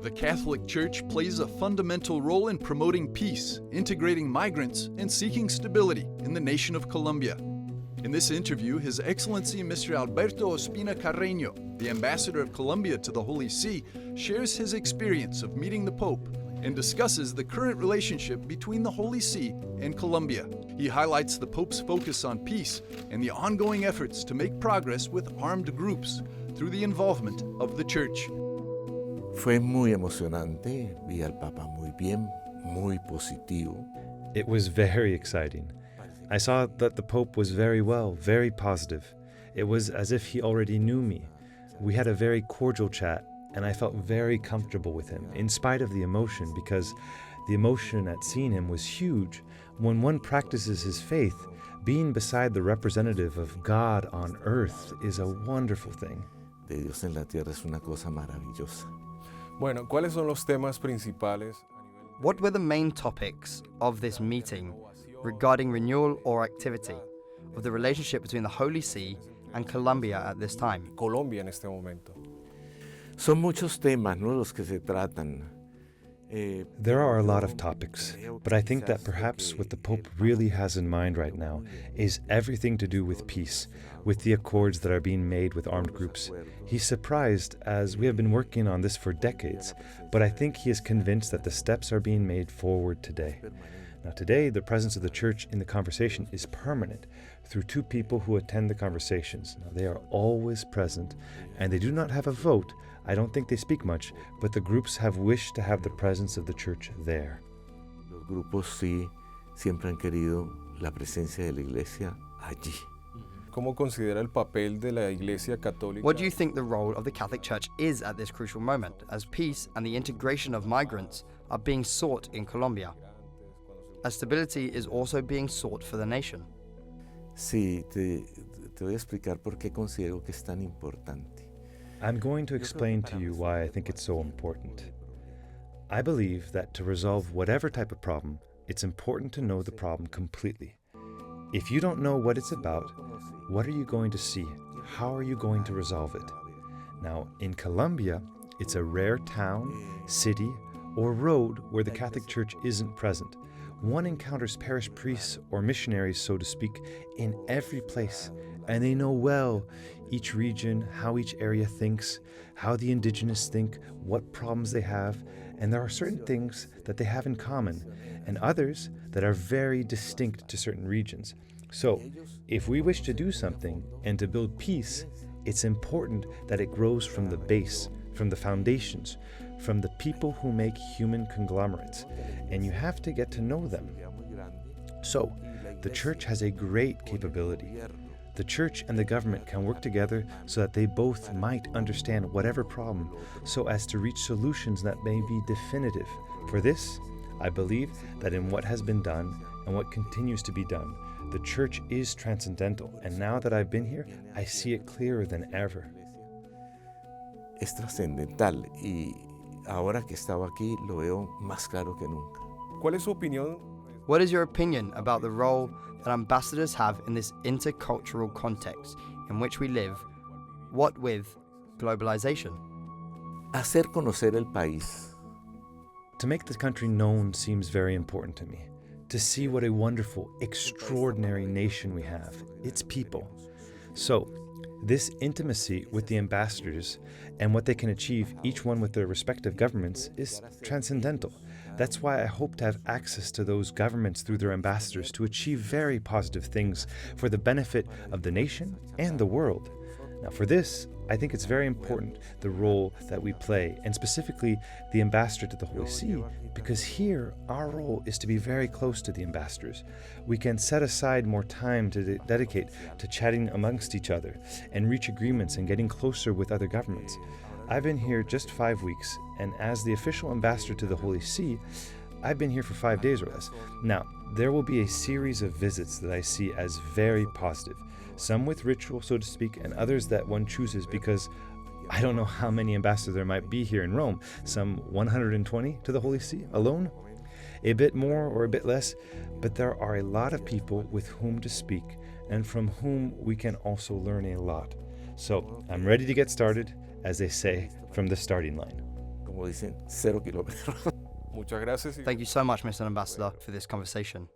The Catholic Church plays a fundamental role in promoting peace, integrating migrants, and seeking stability in the nation of Colombia. In this interview, His Excellency Mr. Alberto Ospina Carreño, the Ambassador of Colombia to the Holy See, shares his experience of meeting the Pope and discusses the current relationship between the Holy See and Colombia. He highlights the Pope's focus on peace and the ongoing efforts to make progress with armed groups through the involvement of the Church. Fue muy emocionante, vi al Papa muy bien, muy positivo. It was very exciting. I saw that the Pope was very well, very positive. It was as if he already knew me. We had a very cordial chat, and I felt very comfortable with him, in spite of the emotion, because the emotion at seeing him was huge. When one practices his faith, being beside the representative of God on earth is a wonderful thing. De Dios en la tierra es una cosa maravillosa. Bueno, ¿cuáles son los temas principales? What were the main topics of this meeting regarding renewal or activity of the relationship between the Holy See and Colombia at this time? Colombia en este momento. Son muchos temas, ¿no?, los que se tratan. There are a lot of topics, but I think that perhaps what the Pope really has in mind right now is everything to do with peace, with the accords that are being made with armed groups. He's surprised, as we have been working on this for decades, but I think he is convinced that the steps are being made forward today. Now today, the presence of the Church in the conversation is permanent through two people who attend the conversations. Now, they are always present, and they do not have a vote. I don't think they speak much, but the groups have wished to have the presence of the Church there. Los grupos sí siempre han querido la presencia de la Iglesia allí. ¿Cómo considera el papel de la Iglesia Católica? What do you think the role of the Catholic Church is at this crucial moment, as peace and the integration of migrants are being sought in Colombia, as stability is also being sought for the nation? Sí, te voy a explicar por qué considero que es tan importante. I'm going to explain to you why I think it's so important. I believe that to resolve whatever type of problem, it's important to know the problem completely. If you don't know what it's about, what are you going to see? How are you going to resolve it? Now, in Colombia, it's a rare town, city, or road where the Catholic Church isn't present. One encounters parish priests or missionaries, so to speak, in every place, and they know well each region, how each area thinks, how the indigenous think, what problems they have, and there are certain things that they have in common, and others that are very distinct to certain regions. So, if we wish to do something and to build peace, it's important that it grows from the base, from the foundations, from the people who make human conglomerates, and you have to get to know them. So, the Church has a great capability. The Church and the government can work together so that they both might understand whatever problem, so as to reach solutions that may be definitive. For this, I believe that in what has been done and what continues to be done, the Church is transcendental, and now that I've been here, I see it clearer than ever. Es trascendental y ahora que estaba aquí lo veo más claro que nunca. ¿Cuál es su opinión? What is your opinion about the role that ambassadors have in this intercultural context in which we live, what with globalization? Hacer conocer el país. To make the country known seems very important to me. To see what a wonderful, extraordinary nation we have, its people. So, this intimacy with the ambassadors and what they can achieve, each one with their respective governments, is transcendental. That's why I hope to have access to those governments through their ambassadors to achieve very positive things for the benefit of the nation and the world. Now, for this, I think it's very important the role that we play, and specifically the ambassador to the Holy See, because here our role is to be very close to the ambassadors. We can set aside more time to dedicate to chatting amongst each other and reach agreements and getting closer with other governments. I've been here just 5 weeks, and as the official ambassador to the Holy See, I've been here for 5 days or less. Now, there will be a series of visits that I see as very positive, some with ritual, so to speak, and others that one chooses because I don't know how many ambassadors there might be here in Rome, some 120 to the Holy See alone? A bit more or a bit less, but there are a lot of people with whom to speak and from whom we can also learn a lot. So I'm ready to get started, as they say, from the starting line. Como como dicen, 0 kilómetros. Muchas gracias. Thank you so much, Mr. Ambassador, for this conversation.